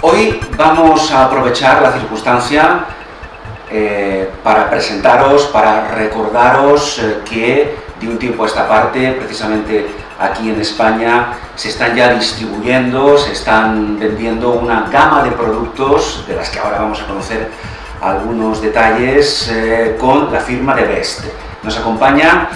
Hoy vamos a aprovechar la circunstancia para presentaros, para recordaros que de un tiempo a esta parte, precisamente aquí en España, se están ya distribuyendo, se están vendiendo una gama de productos, de las que ahora vamos a conocer algunos detalles, con la firma de Best. Nos acompaña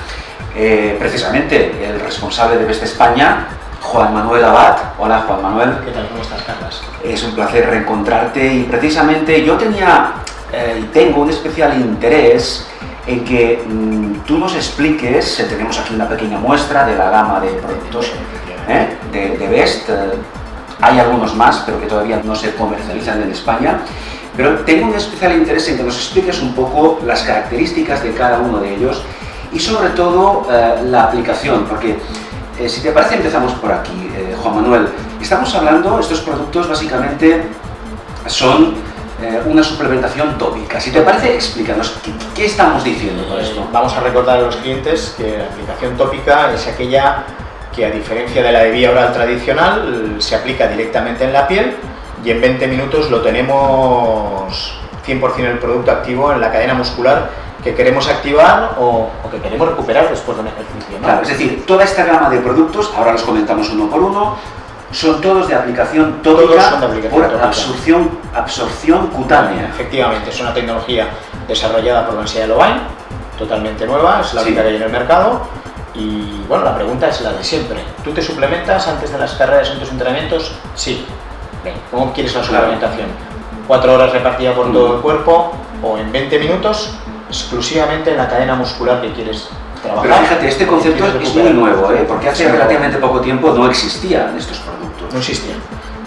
precisamente el responsable de Best España, Juan Manuel Abad. Hola, Juan Manuel. ¿Qué tal? ¿Cómo estás, Carlos? Es un placer reencontrarte y precisamente yo tenía y tengo un especial interés en que tú nos expliques, tenemos aquí una pequeña muestra de la gama de productos de Best, hay algunos más, pero que todavía no se comercializan en España, pero tengo un especial interés en que nos expliques un poco las características de cada uno de ellos y sobre todo la aplicación, porque si te parece empezamos por aquí, Juan Manuel. Estamos hablando, estos productos básicamente son una suplementación tópica. Si te parece, explícanos, ¿qué estamos diciendo con esto? Vamos a recordar a los clientes que la aplicación tópica es aquella que, a diferencia de la de vía oral tradicional, se aplica directamente en la piel y en 20 minutos lo tenemos 100% el producto activo en la cadena muscular que queremos activar o que queremos recuperar después de un ejercicio, ¿no? Claro, es decir, toda esta gama de productos, ahora los comentamos uno por uno, son todos de aplicación tópica por absorción cutánea. Efectivamente, es una tecnología desarrollada por la Universidad de Lovaina, totalmente nueva, es la única que hay en el mercado. Y bueno, la pregunta es la de siempre. ¿Tú te suplementas antes de las carreras en tus entrenamientos? Sí. Bien, ¿cómo quieres la suplementación? 4 horas repartida por todo el cuerpo o en 20 minutos exclusivamente en la cadena muscular que quieres trabajar? Pero fíjate, este concepto es muy nuevo, porque hace relativamente poco tiempo no existían estos productos. No existían.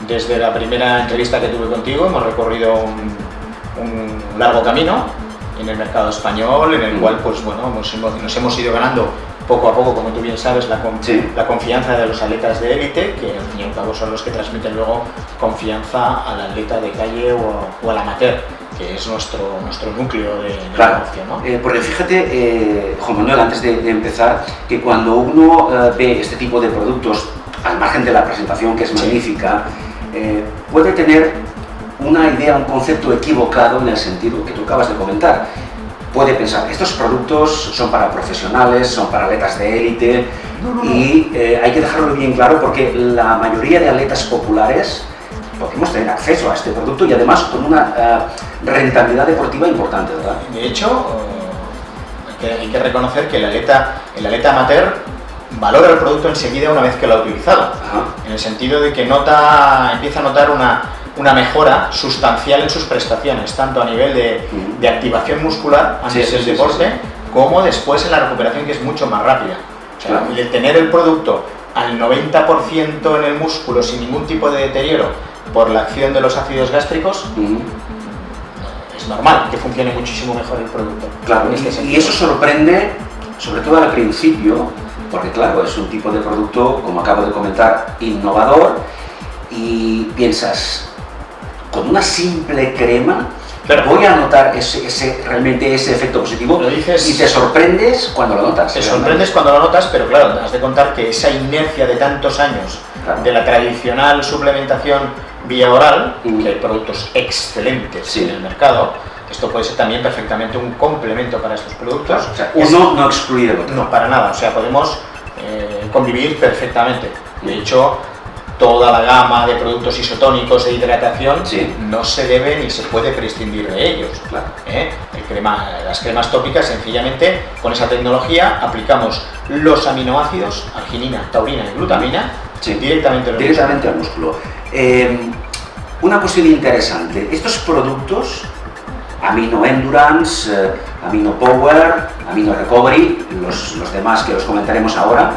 Desde la primera entrevista que tuve contigo hemos recorrido un largo camino en el mercado español, en el cual pues bueno, nos hemos ido ganando poco a poco, como tú bien sabes, la confianza de los atletas de élite, que al fin y al cabo son los que transmiten luego confianza al atleta de calle o al amateur, que es nuestro núcleo de negocio, ¿no? Porque fíjate, Juan Manuel, antes de empezar, que cuando uno ve este tipo de productos, al margen de la presentación, que es magnífica, puede tener una idea, un concepto equivocado en el sentido que tú acabas de comentar. Puede pensar, estos productos son para profesionales, son para atletas de élite, y hay que dejarlo bien claro porque la mayoría de atletas populares podemos tener acceso a este producto y además con una rentabilidad deportiva importante, ¿verdad? De hecho, hay que reconocer que el atleta amateur valora el producto enseguida una vez que lo ha utilizado. Ajá. En el sentido de que empieza a notar una mejora sustancial en sus prestaciones, tanto a nivel de activación muscular antes del deporte, como después en la recuperación, que es mucho más rápida. O sea, el tener el producto al 90% en el músculo sin ningún tipo de deterioro por la acción de los ácidos gástricos, es normal que funcione muchísimo mejor el producto. Claro, y eso sorprende, sobre todo al principio, porque claro, es un tipo de producto, como acabo de comentar, innovador, y piensas, con una simple crema voy a notar realmente ese efecto positivo, lo dices, y te sorprendes cuando lo notas. Te sorprendes cuando lo notas, pero claro, has de contar que esa inercia de tantos años de la tradicional suplementación vía oral, que hay productos excelentes en el mercado, esto puede ser también perfectamente un complemento para estos productos. O sea, uno no excluye el otro. No, para nada, o sea, podemos convivir perfectamente. De hecho, toda la gama de productos isotónicos de hidratación no se debe ni se puede prescindir de ellos. Claro. Las cremas tópicas, sencillamente, con esa tecnología aplicamos los aminoácidos, arginina, taurina y glutamina, directamente al músculo. Una cuestión interesante, estos productos, Amino Endurance, Amino Power, Amino Recovery, los demás que los comentaremos ahora,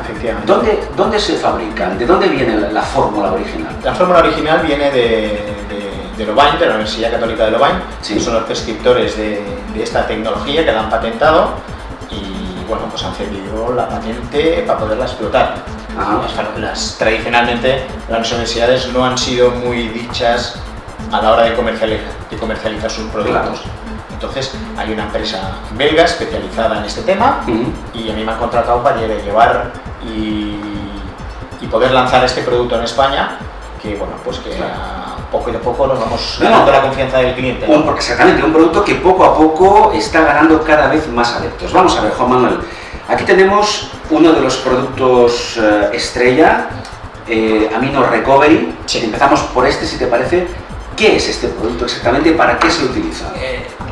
¿dónde se fabrican? ¿De dónde viene la fórmula original? La fórmula original viene de Lovaina, de la Universidad Católica de Lovaina, que son los prescriptores de esta tecnología que la han patentado y bueno, pues han cedido la patente para poderla explotar. Tradicionalmente las universidades no han sido muy dichas a la hora de comercializar sus productos. Entonces hay una empresa belga especializada en este tema y a mí me han contratado para llevar y poder lanzar este producto en España, que bueno, pues que poco a poco nos vamos ganando la confianza del cliente, ¿no? Exactamente, un producto que poco a poco está ganando cada vez más adeptos. Vamos a ver, Juan Manuel, aquí tenemos uno de los productos estrella, Amino Recovery. Sí. Empezamos por este, si te parece. ¿Qué es este producto exactamente? ¿Para qué se utiliza?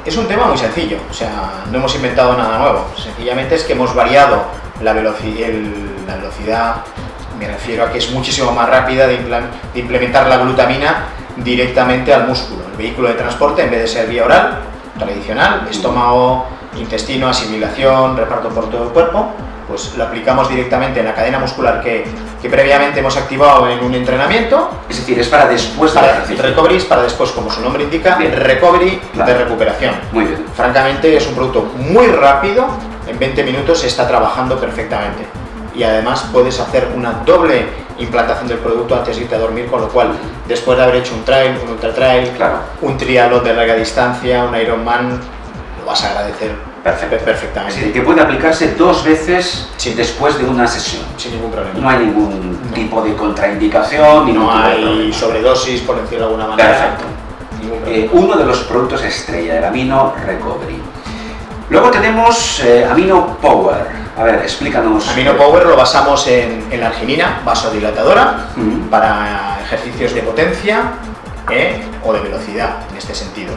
Es un tema muy sencillo, o sea, no hemos inventado nada nuevo, sencillamente es que hemos variado la velocidad, me refiero a que es muchísimo más rápida de implementar la glutamina directamente al músculo. El vehículo de transporte, en vez de ser vía oral, tradicional, estómago, intestino, asimilación, reparto por todo el cuerpo, pues lo aplicamos directamente en la cadena muscular que previamente hemos activado en un entrenamiento. Es decir, es para después del ejercicio. Recovery es para después, como su nombre indica, bien. Recovery, claro. De recuperación. Muy bien. Francamente es un producto muy rápido, en 20 minutos se está trabajando perfectamente. Y además puedes hacer una doble implantación del producto antes de irte a dormir, con lo cual, después de haber hecho un trail, un ultra trail, claro. un triatlón de larga distancia, un Ironman, lo vas a agradecer perfectamente. Sí, que puede aplicarse 2 veces sí. Después de una sesión. Sin ningún problema. No hay ningún tipo de contraindicación, ni no hay sobredosis, por decirlo de alguna manera. Perfecto. Uno de los productos estrella, el Amino Recovery. Luego tenemos Amino Power. A ver, explícanos. Amino Power lo basamos en la arginina, vasodilatadora, para ejercicios de potencia o de velocidad, en este sentido.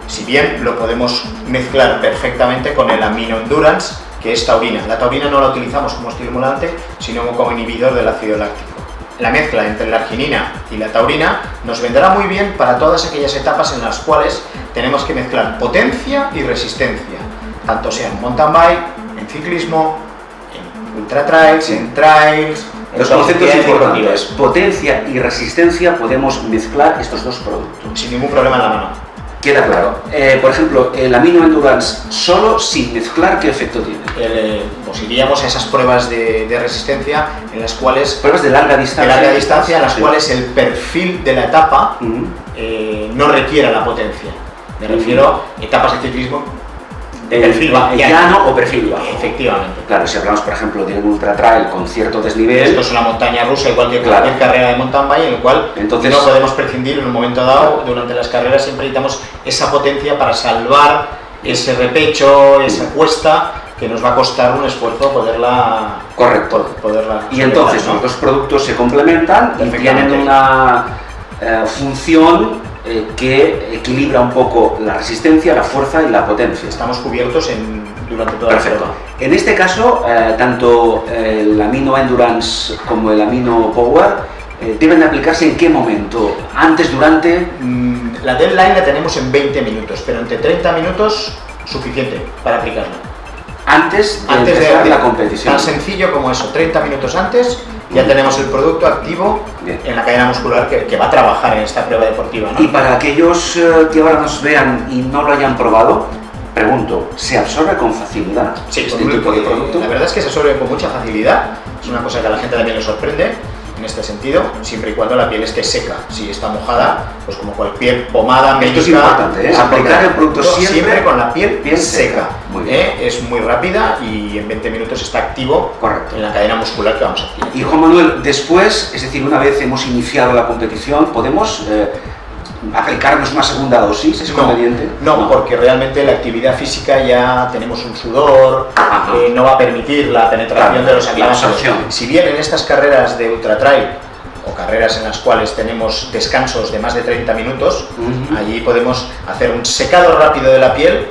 Si bien lo podemos mezclar perfectamente con el Amino Endurance, que es taurina. La taurina no la utilizamos como estimulante, sino como inhibidor del ácido láctico. La mezcla entre la arginina y la taurina nos vendrá muy bien para todas aquellas etapas en las cuales tenemos que mezclar potencia y resistencia, tanto sea en mountain bike, en ciclismo, en ultra trails, en trails. Los conceptos importantes, potencia y resistencia, podemos mezclar estos dos productos. Sin ningún problema en la mano. Queda claro. Por ejemplo, el Amino Endurance solo sin mezclar, ¿qué efecto tiene? Pues iríamos a esas pruebas de resistencia en las cuales... Pruebas de larga distancia. De larga distancia, en las cuales el perfil de la etapa no requiera la potencia. Me refiero a etapas de ciclismo de perfil llano o perfil bajo. Efectivamente. Claro, si hablamos, por ejemplo, de un ultra trail con cierto desnivel... Esto es una montaña rusa, cualquier carrera de mountain bike, en el cual entonces, no podemos prescindir en un momento dado, durante las carreras siempre necesitamos esa potencia para salvar ese repecho, esa cuesta, que nos va a costar un esfuerzo poderla... Correcto. Y entonces los dos productos se complementan y tienen una función que equilibra un poco la resistencia, la fuerza y la potencia. Estamos cubiertos durante toda la prueba. En este caso, tanto el Amino Endurance como el Amino Power deben aplicarse ¿en qué momento? ¿Antes, durante? La deadline la tenemos en 20 minutos, pero entre 30 minutos suficiente para aplicarla. Antes de empezar la competición. Tan sencillo como eso, 30 minutos antes ya tenemos el producto activo en la cadena muscular que va a trabajar en esta prueba deportiva, ¿no? Y para aquellos que ahora nos vean y no lo hayan probado, pregunto, ¿se absorbe con facilidad este tipo de producto? La verdad es que se absorbe con mucha facilidad, es una cosa que a la gente también le sorprende en este sentido, siempre y cuando la piel esté seca. Si está mojada, pues como cualquier pomada médica... Esto es importante, aplicar el producto siempre con la piel seca. Muy bien. Es muy rápida y en 20 minutos está activo. Correcto. En la cadena muscular que vamos a activar. Y Juan Manuel, después, es decir, una vez hemos iniciado la competición, ¿podemos aplicarnos una segunda dosis? ¿Es conveniente? No, porque realmente la actividad física ya tenemos un sudor, no va a permitir la penetración de los aminoácidos. Si bien en estas carreras de ultra trail o carreras en las cuales tenemos descansos de más de 30 minutos, allí podemos hacer un secado rápido de la piel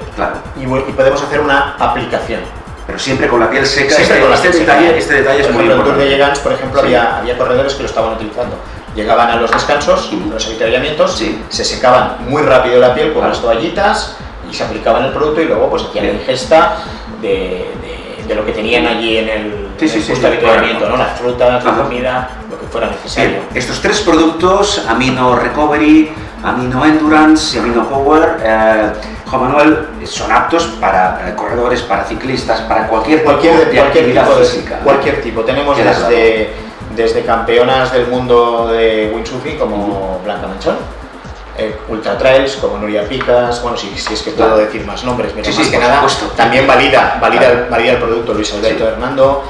y podemos hacer una aplicación. Pero siempre con la piel seca. Este detalle es muy importante. En el Tour de Llegans, por ejemplo, había corredores que lo estaban utilizando. Llegaban a los descansos, los avituallamientos, se secaban muy rápido la piel con unas toallitas y se aplicaban el producto y luego pues hacían la ingesta de lo que tenían allí en el puesto de avituallamiento, ¿no? Las frutas, la comida, lo que fuera necesario. Estos tres productos, Amino Recovery, Amino Endurance y Amino Power, Juan Manuel, son aptos para corredores, para ciclistas, para cualquier tipo de actividad física. Cualquier tipo. Tenemos desde campeonas del mundo de windsurfing como Blanca Manchón, ultra trails como Nuria Picas, bueno, si es que puedo decir más nombres, pero más que nada también valida el producto Luis Alberto Hernando,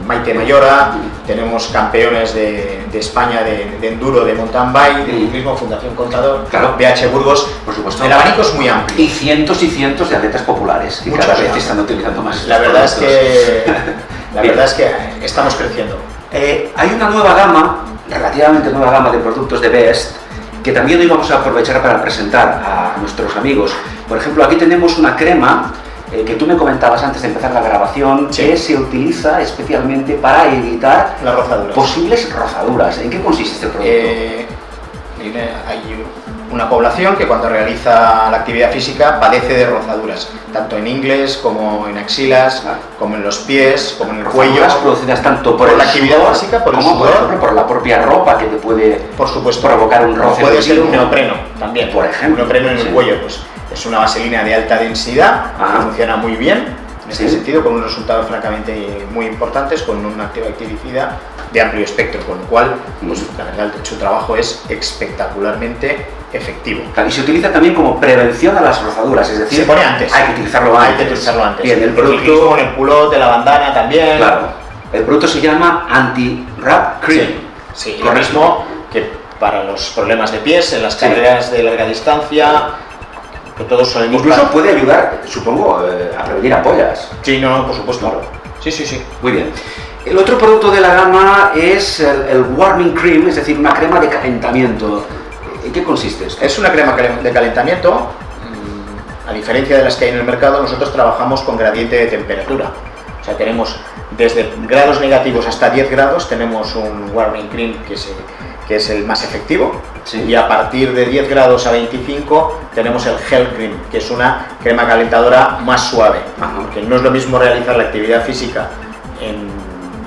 Maite Mayora, tenemos campeones de España de enduro, de mountain bike, de ciclismo, Fundación Contador, claro, BH Burgos, por supuesto. El abanico es muy amplio. Y cientos de atletas populares que cada vez están utilizando más. La verdad es que estamos creciendo. Hay una nueva gama, relativamente nueva gama de productos de Best, que también hoy vamos a aprovechar para presentar a nuestros amigos. Por ejemplo, aquí tenemos una crema que tú me comentabas antes de empezar la grabación, sí, que se utiliza especialmente para evitar las rozaduras, posibles rozaduras. ¿En qué consiste este producto? Hay una población que cuando realiza la actividad física padece de rozaduras, tanto en ingles como en axilas, como en los pies, como en el cuello. Producidas tanto por la actividad física, por el como sudor, por la propia ropa que te puede, por supuesto, provocar un roce. Puede ser un neopreno también, por ejemplo. Un neopreno en el cuello, pues es una vaselina de alta densidad, que funciona muy bien en este sentido, con unos resultados francamente muy importantes, con un activicida de amplio espectro, con lo cual, pues la verdad, su trabajo es espectacularmente efectivo. Y se utiliza también como prevención a las rozaduras, es decir, se pone antes. Hay que utilizarlo antes. Hay que utilizarlo antes. Bien, el producto con el culot, de la bandana también. Claro. El producto se llama Anti-Wrap Cream. Sí, lo mismo que para los problemas de pies en las carreras de larga distancia, que todos solemos. Incluso puede ayudar, supongo, a prevenir ampollas. Sí, no, por supuesto. Claro. Sí. Muy bien. El otro producto de la gama es el Warming Cream, es decir, una crema de calentamiento. ¿En qué consiste esto? Es una crema de calentamiento. A diferencia de las que hay en el mercado, nosotros trabajamos con gradiente de temperatura. O sea, tenemos desde grados negativos hasta 10 grados, tenemos un Warming Cream que es el más efectivo. Sí. Y a partir de 10 grados a 25 tenemos el Gel Cream, que es una crema calentadora más suave. Porque no es lo mismo realizar la actividad física en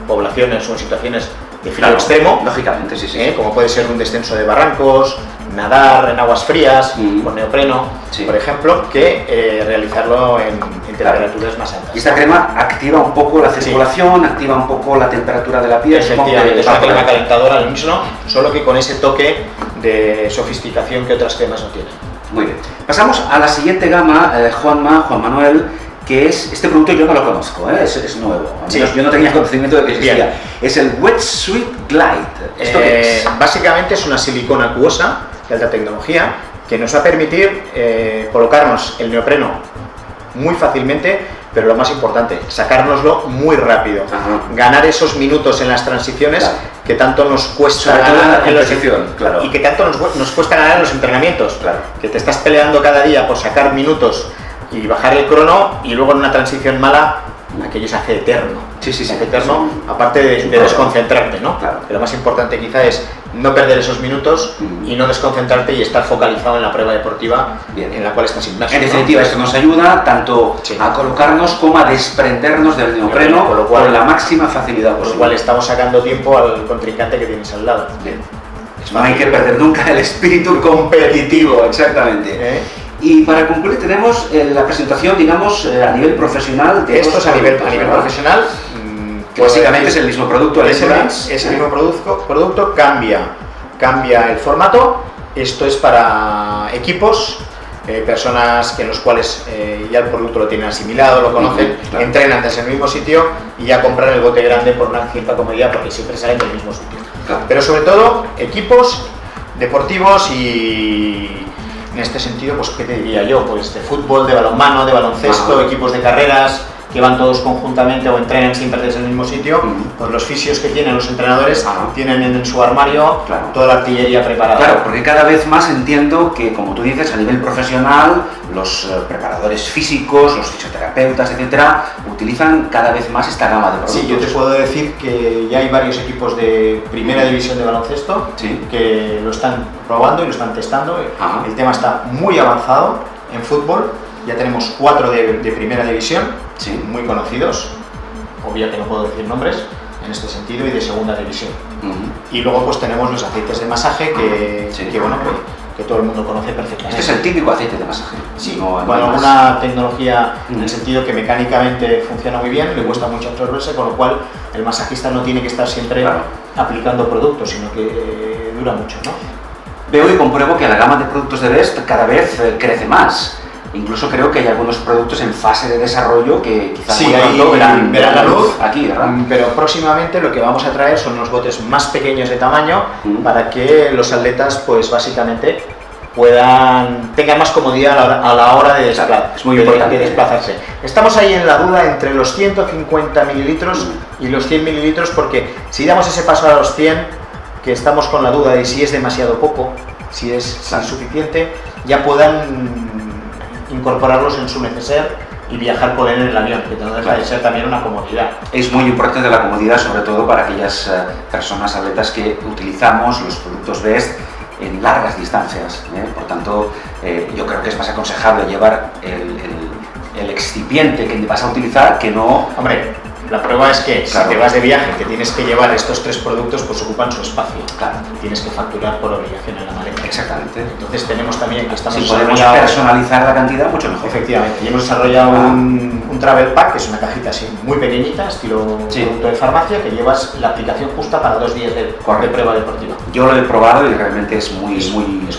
poblaciones o en situaciones de frío extremo, lógicamente, sí. Como puede ser un descenso de barrancos, nadar en aguas frías, con neopreno, por ejemplo, que realizarlo en temperaturas más altas. Y esta crema activa un poco la circulación, activa un poco la temperatura de la piel. Efectivamente, es una crema calentadora al unísono, solo que con ese toque de sofisticación que otras cremas no tienen. Muy bien. Pasamos a la siguiente gama, Juan Manuel, que es, este producto yo no lo conozco, es nuevo, yo no tenía conocimiento de que existía. Bien. Es el Wetsuit Glide. ¿Esto qué es? Básicamente es una silicona acuosa de alta tecnología que nos va a permitir colocarnos el neopreno muy fácilmente, pero lo más importante, sacárnoslo muy rápido, ganar esos minutos en las transiciones que tanto nos cuesta ganar en y que tanto nos cuesta ganar en los entrenamientos, que te estás peleando cada día por sacar minutos y bajar el crono, y luego en una transición mala aquello se hace eterno. Se hace eterno, aparte de desconcentrarte, ¿no? Que lo más importante quizá es no perder esos minutos y no desconcentrarte y estar focalizado en la prueba deportiva en la cual estás inmerso. En definitiva, esto nos ayuda tanto a colocarnos como a desprendernos del neopreno con la máxima facilidad posible. Por lo cual estamos sacando tiempo al contrincante que tienes al lado. No hay que perder nunca el espíritu competitivo, exactamente. Y para concluir tenemos la presentación, digamos, a nivel profesional de esto es a nivel profesional, que básicamente es el mismo producto, es el mismo producto, cambia el formato. Esto es para equipos, personas en los cuales ya el producto lo tienen asimilado, lo conocen, entrenan desde el mismo sitio y ya compran el bote grande por una cierta comodidad porque siempre salen del mismo sitio. Pero sobre todo equipos deportivos y en este sentido, pues ¿qué te diría yo? Pues de fútbol, de balonmano, de baloncesto, equipos de carreras que van todos conjuntamente o entrenan siempre desde el mismo sitio, pues los fisios que tienen los entrenadores tienen en su armario toda la artillería preparada. Claro, porque cada vez más entiendo que, como tú dices, a nivel profesional, los preparadores físicos, los fisioterapeutas, etcétera, utilizan cada vez más esta gama de productos. Sí, yo te puedo decir que ya hay varios equipos de primera división de baloncesto que lo están probando y lo están testando. El tema está muy avanzado. En fútbol ya tenemos 4 de primera división, muy conocidos, obvio que no puedo decir nombres en este sentido, y de segunda división. Y luego pues tenemos los aceites de masaje que todo el mundo conoce perfectamente. Este es el típico aceite de masaje. Sí, con alguna tecnología en el sentido que mecánicamente funciona muy bien, le cuesta mucho absorberse, con lo cual el masajista no tiene que estar siempre aplicando productos, sino que dura mucho, ¿no? Veo y compruebo que la gama de productos de Best cada vez crece más. Incluso creo que hay algunos productos en fase de desarrollo que quizás sí, muy pronto verán la luz aquí, ¿verdad? Pero próximamente lo que vamos a traer son unos botes más pequeños de tamaño para que los atletas, pues básicamente, tengan más comodidad a la hora de desplazarse. Estamos ahí en la duda entre los 150 mililitros y los 100 mililitros, porque si damos ese paso a los 100, que estamos con la duda de si es demasiado poco, si es suficiente, ya puedan incorporarlos en su neceser y viajar con él en el avión, que no deja de ser también una comodidad. Es muy importante la comodidad, sobre todo para aquellas personas atletas que utilizamos los productos Best en largas distancias, ¿eh? Por tanto, yo creo que es más aconsejable llevar el excipiente que vas a utilizar que no... Hombre, la prueba es que si te vas de viaje, que tienes que llevar estos 3 productos, pues ocupan su espacio. Claro. Tienes que facturar por obligación en la maleta. Exactamente. Entonces tenemos también que estamos... Si podemos personalizar la cantidad, mucho mejor. Efectivamente. Y hemos desarrollado un travel pack, que es una cajita así muy pequeñita, estilo producto de farmacia, que llevas la aplicación justa para 2 días de prueba deportiva. Yo lo he probado y realmente es muy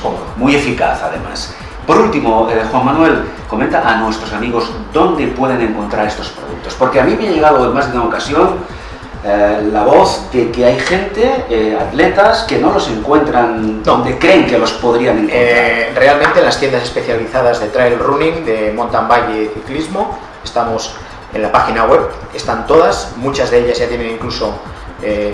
cómodo. Muy eficaz, además. Por último, Juan Manuel, comenta a nuestros amigos dónde pueden encontrar estos productos, porque a mí me ha llegado en más de una ocasión la voz de que hay gente, atletas, que no los encuentran donde creen que los podrían encontrar. Realmente las tiendas especializadas de trail running, de mountain bike y de ciclismo, estamos en la página web, están todas, muchas de ellas ya tienen incluso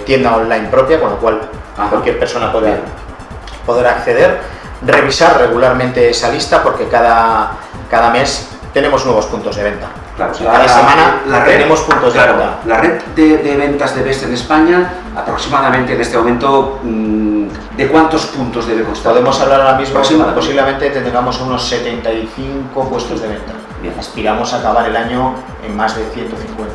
tienda online propia, con lo cual cualquier persona poder acceder. Revisar regularmente esa lista, porque cada mes tenemos nuevos puntos de venta. Claro, cada semana tenemos puntos de venta. La red de ventas de Best en España, aproximadamente en este momento, ¿de cuántos puntos debe constar? Podemos hablar ahora mismo, posiblemente tengamos unos 75 puestos de venta. Bien. Aspiramos a acabar el año en más de 150.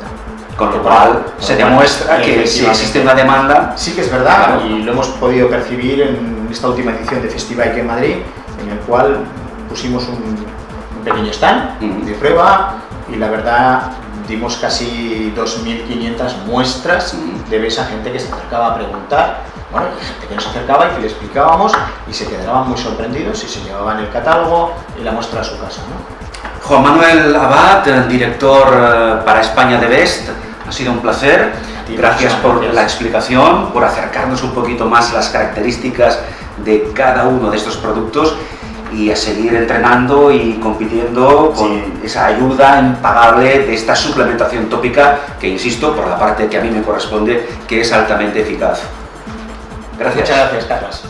Con lo cual se demuestra que si existe una demanda... Sí que es verdad, y lo hemos podido percibir en esta última edición de Festival en Madrid, en el cual pusimos un pequeño stand de prueba, y la verdad dimos casi 2.500 muestras de esa gente que se acercaba a preguntar, gente que nos acercaba y que le explicábamos, y se quedaban muy sorprendidos y se llevaban el catálogo y la muestra a su casa, ¿no? Juan Manuel Abad, director para España de Best, ha sido un placer. Gracias por la explicación, por acercarnos un poquito más las características de cada uno de estos productos, y a seguir entrenando y compitiendo con esa ayuda impagable de esta suplementación tópica que, insisto, por la parte que a mí me corresponde, que es altamente eficaz. Gracias. Muchas gracias, Carlos.